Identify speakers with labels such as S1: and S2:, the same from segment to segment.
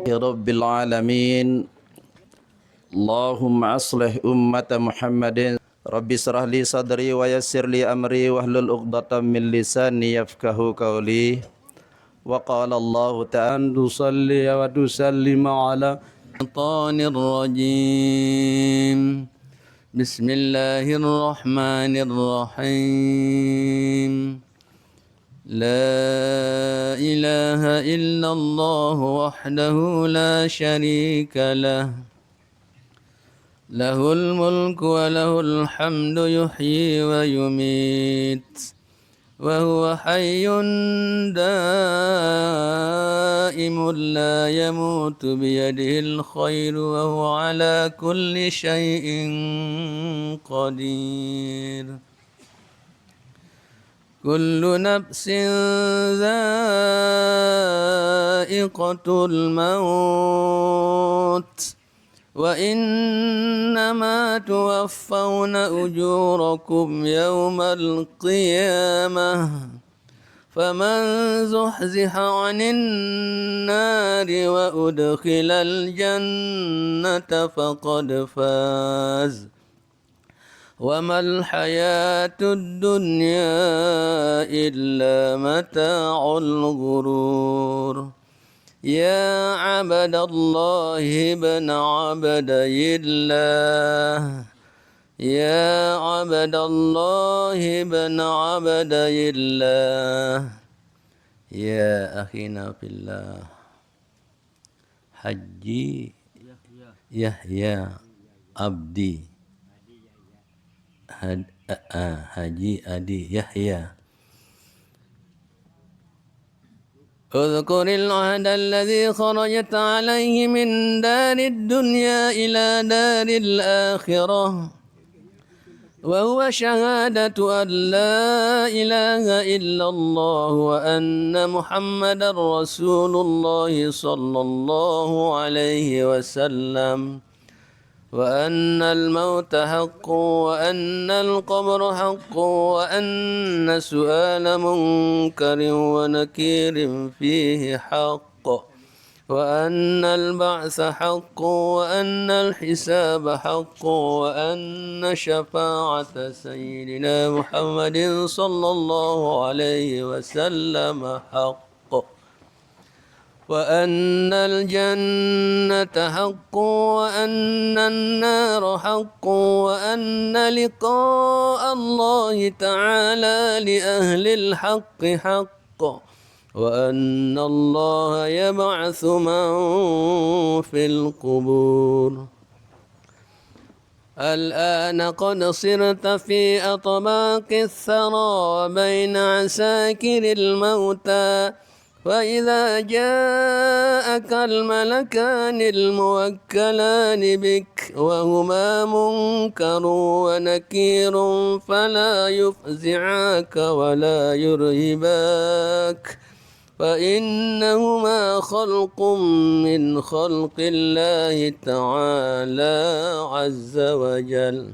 S1: رب العالمين اللهم أصلح أمة محمد رب اشرح لي صدري ويسر لي أمري واحلل عقدة من لساني يفقهوا قولي وقال الله تعالى تصلي وتسلم على الشيطان الرجيم بسم الله الرحمن الرحيم لا إله إلا الله وحده لا شريك له له الملك وله الحمد يحيي ويميت وهو حي دائم لا يموت بيده الخير وهو على كل شيء قدير كل نفس ذائقة الموت وإنما توفون أجوركم يوم القيامة فمن زحزح عن النار وأدخل الجنة فقد فاز وما الحياة الدنيا إلا متاع الغرور يا عبد الله ابن عبدي الله يا عبد الله ابن عبدي الله يا أخينا في الله حجي يحيى عبدي Haji Adi Yahya اذكر العهد الذي خرجت عليه من دار الدنيا إلى دار الآخرة وهو شهادة أن لا إله إلا الله وأن محمدا رسول الله صلى الله عليه وسلم وأن الموت حق وأن القبر حق وأن سؤال منكر ونكير فيه حق وأن البعث حق وأن الحساب حق وأن شفاعة سيدنا محمد صلى الله عليه وسلم حق وأن الجنة حق وأن النار حق وأن لقاء الله تعالى لأهل الحق حق وأن الله يبعث من في القبور الآن قد صرت في أطباق الثرى بين عساكر الموتى فإذا جاءك الملكان الموكلان بك وهما منكر ونكير فلا يفزعاك ولا يرهباك فإنهما خلق من خلق الله تعالى عز وجل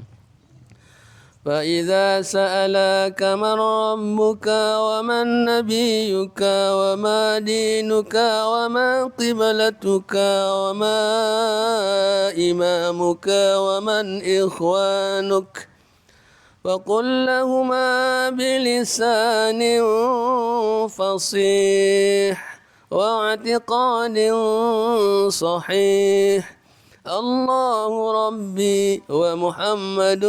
S1: فإذا سألاك من ربك ومن نبيك وما دينك وما قبلتك وما إمامك ومن إخوانك فقل لهما بلسان فصيح واعتقاد صحيح الله ربي ومحمد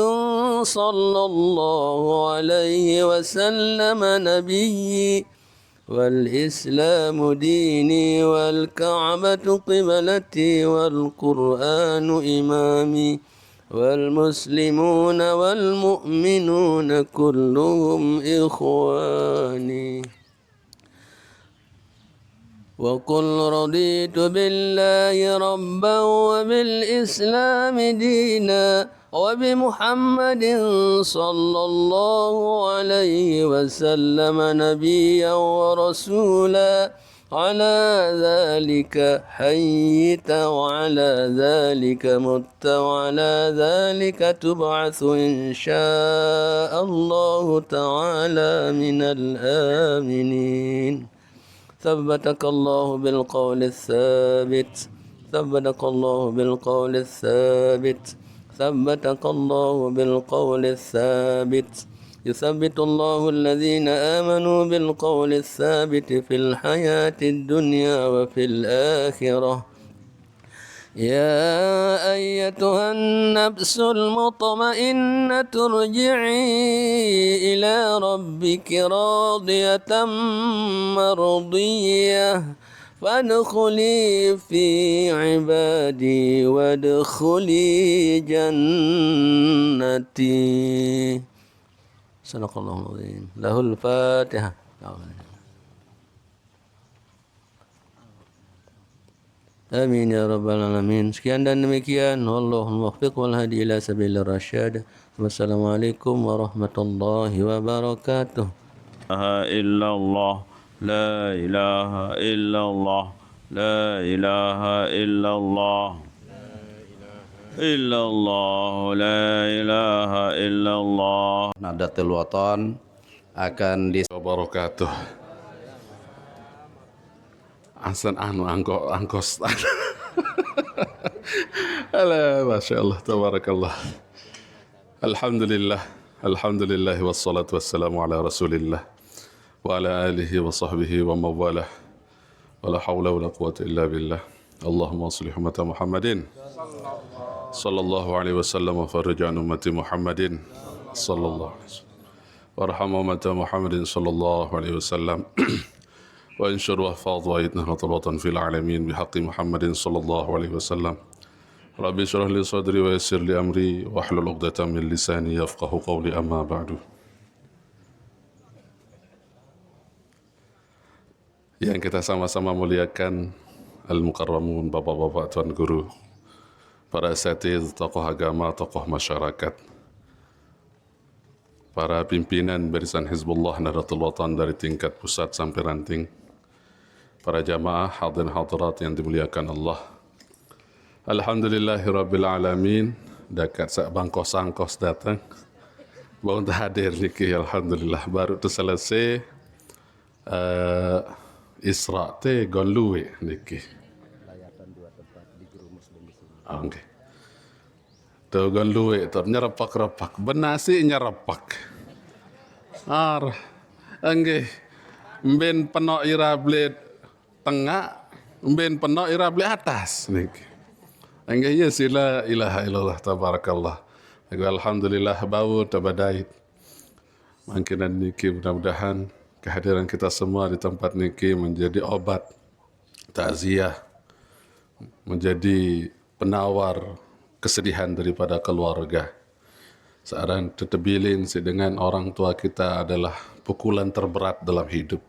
S1: صلى الله عليه وسلم نبيي والإسلام ديني والكعبة قبلتي والقرآن إمامي والمسلمون والمؤمنون كلهم إخواني وقل رضيت بالله ربا وبالإسلام دينا وبمحمد صلى الله عليه وسلم نبيا ورسولا على ذلك حييت وعلى ذلك مت وعلى ذلك تبعث إن شاء الله تعالى من الآمنين
S2: ثبتك الله بالقول الثابت ثبتك الله بالقول الثابت ثبتك الله بالقول الثابت يثبت الله الذين آمنوا بالقول الثابت في الحياة الدنيا وفي الآخرة يا أيتها النفس المطمئنة ارجعي إلى ربك راضية مرضية فادخلي في عبادي وادخلي جنتي صدق الله العظيم له الفاتحة. Amin ya rabbal alamin. Sekian dan demikian. Wallahul muwaffiq wal hadi ila sabilir rasyad. Wassalamualaikum warahmatullahi wabarakatuh.
S3: illallah la ilaha illallah la ilaha illallah illallah la ilaha illallah.
S1: Nadatul Wathon akan
S4: wabarakatuh. Asan angkos. Alah, Masya Allah, tabarakallah. Alhamdulillah wassalatu wassalamu ala rasulillah wa ala alihi wa sahbihi wa mawalah wa la hawla wa la quwata illa billah. Allahumma aslih ummata Muhammadin sallallahu alaihi wasallam wa farij an ummati Muhammadin sallallahu alaihi wasallam warham ummata Muhammadin sallallahu alaihi wasallam وانشر واحفظ وأيد نهضة الوطن في العالمين بحق محمد صلى الله عليه وسلم. ربي اشرح لي صدري ويسر لي أمري واحلل عقدة من لساني يفقه قولي أما بعد. Yang kita sama-sama muliakan al-mukarramun, bapak-bapak, tuan guru, para asatiz, tokoh agama, tokoh masyarakat, para pimpinan barisan Hizbullah Nahdlatul Watan dari tingkat pusat sampai ranting, para jamaah hadirin hadirat yang dimuliakan Allah. Alhamdulillahirabbil alamin. Dekat sak bangkos sangkos datang. Baru hadir niki, alhamdulillah baru tu selesai Isra te gonluwe niki. Okey. Tu gonluwe tu nyerepak-repak, benasi nyerepak. Angge mben penok irablet tengah, mben penok irablet atas niki. Angge ya sila ilaha illallah tabarakallah. Alhamdulillah bau tabadait. Mungkinan niki mudah-mudahan kehadiran kita semua di tempat niki menjadi obat takziah, menjadi penawar kesedihan daripada keluarga. Sekarang tetebilin dengan orang tua kita adalah pukulan terberat dalam hidup.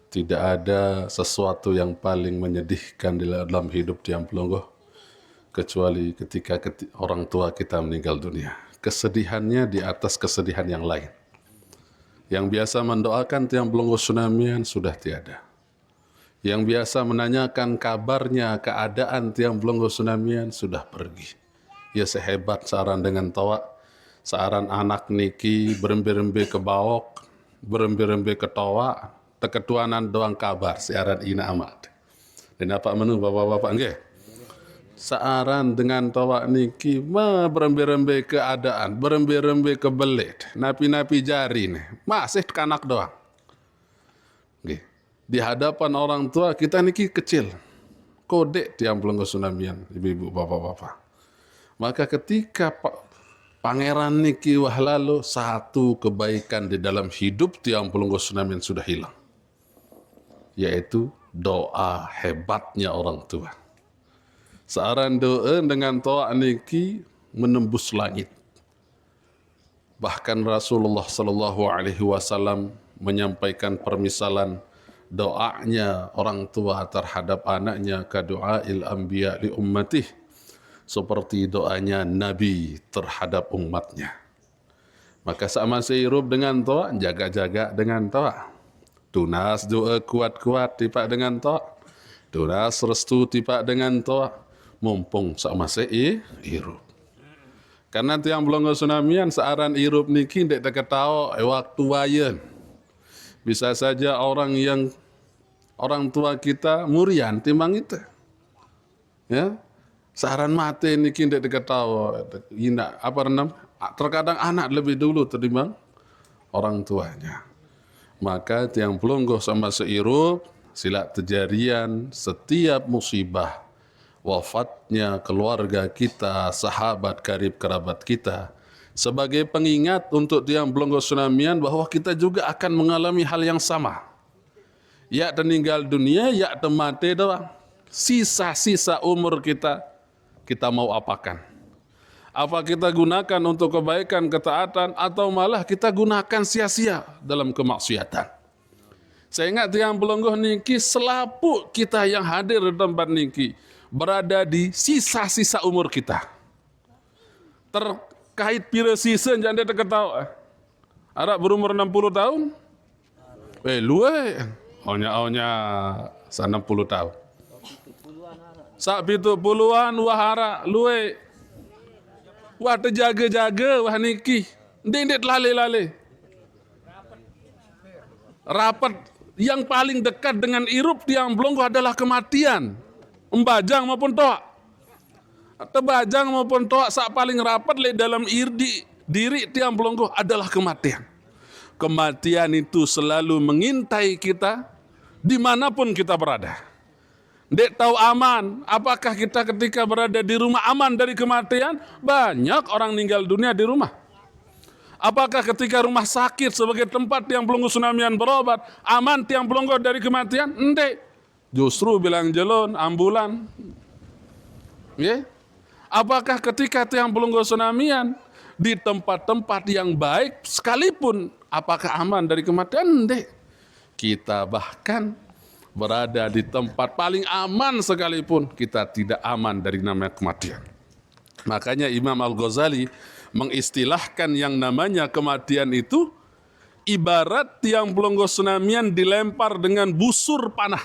S4: Tidak ada sesuatu yang paling menyedihkan di dalam hidup Tiang Pelungguh kecuali ketika orang tua kita meninggal dunia. Kesedihannya di atas kesedihan yang lain. Yang biasa mendoakan Tiang Pelungguh Sunamian sudah tiada. Yang biasa menanyakan kabarnya, keadaan Tiang Pelungguh Sunamian sudah pergi. Ya sehebat saran dengan tawa, saran anak niki berembe-rembe ke bawok, berembe-rembe ke tawa, teketuanan doang kabar siaran ina amat. Dan apa menu bapak-bapak nggih? Searan dengan tawa niki berembe-rembe keadaan, berembe-rembe ke belit, napi-napi jari nih, masih kanak doang. Nggih. Di hadapan orang tua kita niki kecil. Kode Tiang Pelungguh Sunamian, ibu-ibu, bapak-bapak. Maka ketika Pangeran niki wah lalu, satu kebaikan di dalam hidup Tiang Pelungguh Sunamian sudah hilang. Yaitu doa hebatnya orang tua. Searan doa dengan toa niki menembus langit. Bahkan Rasulullah sallallahu alaihi wasallam menyampaikan permisalan doanya orang tua terhadap anaknya ka doail anbiya li ummatih, seperti doanya Nabi terhadap umatnya. Maka sama sehirup dengan toa, jaga-jaga dengan toa. Tunas doa kuat-kuat tipak dengan toa. Tunas restu tipak dengan toa. Mumpung sama sehirup. Karena Tiang Pelungguh Sunamian searan hirup niki ndek teketau waktu wayan. Bisa saja orang yang orang tua kita murian timbang itu. Ya. Saran mate niki ndak diketahui ina apa renam terkadang anak lebih dulu timbang orang tuanya. Maka tiang pelungguh sama seirup sila kejadian setiap musibah wafatnya keluarga kita, sahabat karib kerabat kita sebagai pengingat untuk tiang pelungguh tsunamian bahwa kita juga akan mengalami hal yang sama. Ya meninggal dunia, ya mati doang. Sisa-sisa umur kita mau apakan? Apa kita gunakan untuk kebaikan, ketaatan, atau malah kita gunakan sia-sia dalam kemaksiatan? Saya ingat yang pelungguh niki selapu kita yang hadir di tempat niki berada di sisa-sisa umur kita. Terkait pira sisa jangan dia ketawa. Arab berumur 60 tahun? Luwe. Onya 60 tahun. Sak 70-an wahara luwe. Wah terjaga-jaga wah niki. Ndet lale-lale. Rapat yang paling dekat dengan irup tiang pelungguh adalah kematian. Embajang maupun toak. Tebajang maupun toak sak paling rapat le dalam diri tiang pelungguh adalah kematian. Kematian itu selalu mengintai kita dimanapun kita berada. Dek tahu aman, apakah kita ketika berada di rumah aman dari kematian? Banyak orang meninggal dunia di rumah. Apakah ketika rumah sakit sebagai tempat tiang pelungguh tsunamian berobat, aman tiang pelungguh dari kematian? Ndek. Justru bilang jelon, ambulan. Ya? Apakah ketika tiang pelungguh tsunamian di tempat-tempat yang baik sekalipun, apakah aman dari kematian? Ndek. Kita bahkan berada di tempat paling aman sekalipun kita tidak aman dari namanya kematian. Makanya Imam Al-Ghazali mengistilahkan yang namanya kematian itu ibarat tiang pelungguh tsunamian dilempar dengan busur panah.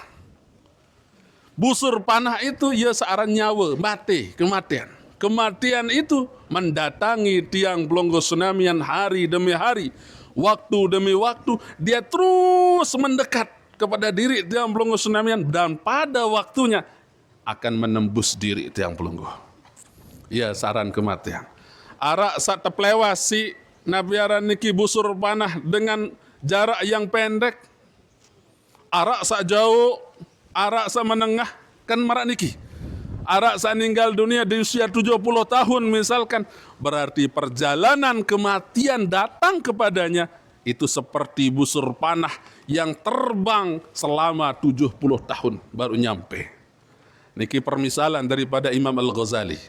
S4: Busur panah itu ya searan nyawa, mati, kematian. Kematian itu mendatangi tiang pelungguh tsunamian hari demi hari, waktu demi waktu, dia terus mendekat kepada diri tiang pelungguh tsunamian dan pada waktunya akan menembus diri tiang pelungguh. Ya saran kematian. Arak saat terpelewas si nabiaran niki busur panah dengan jarak yang pendek. Arak saat jauh, arak saat menengah kan marak niki. Arak saat meninggal dunia di usia 70 tahun misalkan, berarti perjalanan kematian datang kepadanya itu seperti busur panah yang terbang selama 70 tahun baru nyampe. Niki permisalan daripada Imam Al-Ghazali.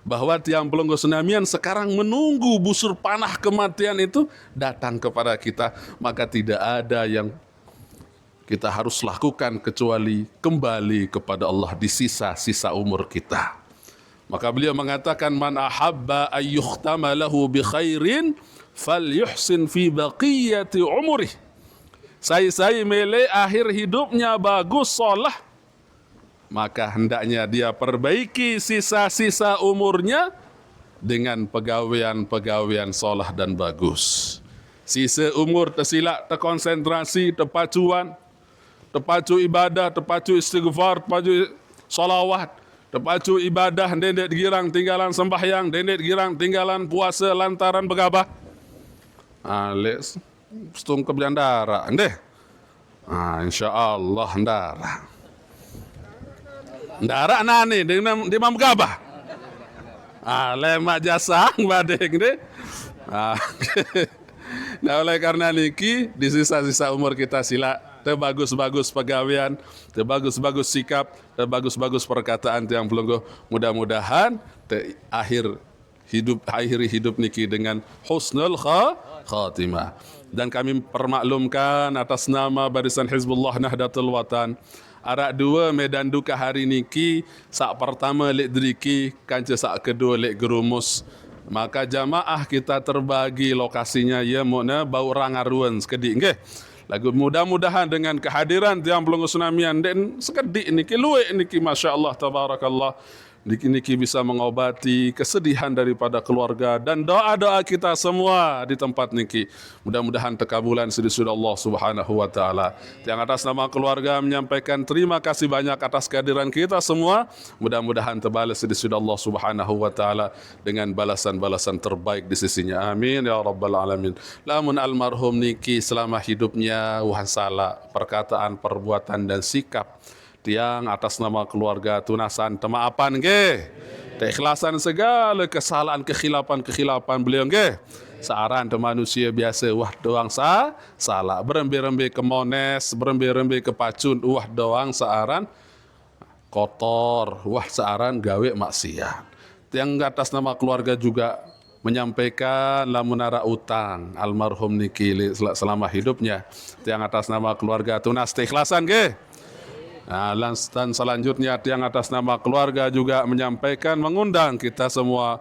S4: Bahwa tiang pelungguh tsunamian sekarang menunggu busur panah kematian itu datang kepada kita. Maka tidak ada yang kita harus lakukan kecuali kembali kepada Allah di sisa-sisa umur kita. Maka beliau mengatakan, man ahabba ayyukhtama lahu bi khairin falyuhsin fi baqiyati umurih. Saya milih akhir hidupnya bagus, solah, maka hendaknya dia perbaiki sisa-sisa umurnya dengan pegawaian-pegawaian solah dan bagus. Sisa umur tersilap, terkonsentrasi, terpacuan, terpacu ibadah, terpacu istighfar, terpacu solawat, terpacu ibadah, dendet girang tinggalan sembahyang, dendet girang tinggalan puasa lantaran begabah. Alex, stung kebelan darah, ndeh. InsyaAllah darah. Darah nani dengan di mam gabah. Lemak jasang badeng deh. Nah oleh karena niki di sisa-sisa umur kita sila terbagus-bagus pegawaian, terbagus-bagus sikap, terbagus-bagus perkataan yang pelungguh. Mudah-mudahan akhir hidup niki dengan husnul khatimah. Dan kami permaklumkan atas nama Barisan Hizbullah Nahdlatul Watan, arak dua medan duka hari niki, sak pertama lek driki, kanca sak kedua lek gerumus. Maka jamaah kita terbagi lokasinya ya mona bau rangaruan sekedik nggih. Lagu mudah-mudahan dengan kehadiran tiang pelungguh tsunamian dan sekedik niki luwe niki masyaallah tabarakallah niki bisa mengobati kesedihan daripada keluarga dan doa-doa kita semua di tempat niki. Mudah-mudahan terkabulan sedih Allah Subhanahu wa taala. Yang atas nama keluarga menyampaikan terima kasih banyak atas kehadiran kita semua. Mudah-mudahan terbalas sedih Allah Subhanahu wa taala dengan balasan-balasan terbaik di sisinya. Amin ya rabbal alamin. Lamun almarhum niki selama hidupnya wahan salah perkataan, perbuatan dan sikap tiang atas nama keluarga tunasan temaapan ge keikhlasan segala kesalahan kekhilapan beliau ge searan te manusia biasa wah doang salah berembe-rembe ke mones berembe-rembe ke pacun wah doang searan kotor wah searan gawe maksiat. Tiang atas nama keluarga juga menyampaikan lamunara utang almarhum niki selama hidupnya tiang atas nama keluarga tunas keikhlasan ge. Nah, dan selanjutnya yang atas nama keluarga juga menyampaikan mengundang kita semua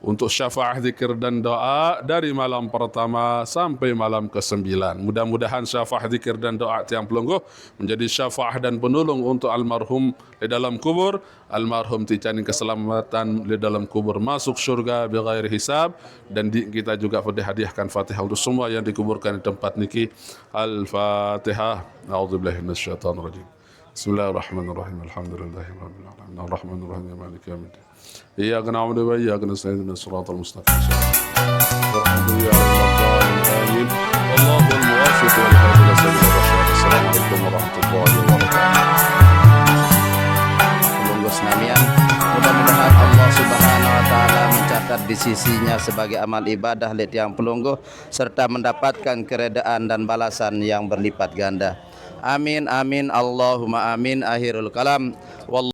S4: untuk syafaat zikir dan doa dari malam pertama sampai malam ke-9. Mudah-mudahan syafaat zikir dan doa tiang pelungguh menjadi syafaat dan penolong untuk almarhum di dalam kubur, almarhum ticani keselamatan di dalam kubur masuk surga bighairi hisab dan kita juga hadiahkan Fatihah untuk semua yang dikuburkan di tempat niki. Al-Fatihah. A'udzubillahi minasyaitonir rajim. Bismillahirrahmanirrahim. Alhamdulillahirabbil alamin. Arrahmanirrahim. Maliki yaumiddin. Iyyaka na'budu wa iyyaka nasta'in. Ihdinas siratal mustaqim. Amin. Allahul muwaffiq wal hadi ila sabilir rasyad. Assalamualaikum warahmatullahi wabarakatuh.
S1: Mudah-mudahan Allah Subhanahu wa taala mencatat di sisinya sebagai amal ibadah let yang pelungguh serta mendapatkan keredaan dan balasan yang berlipat ganda. Amin amin Allahumma amin. Akhirul kalam.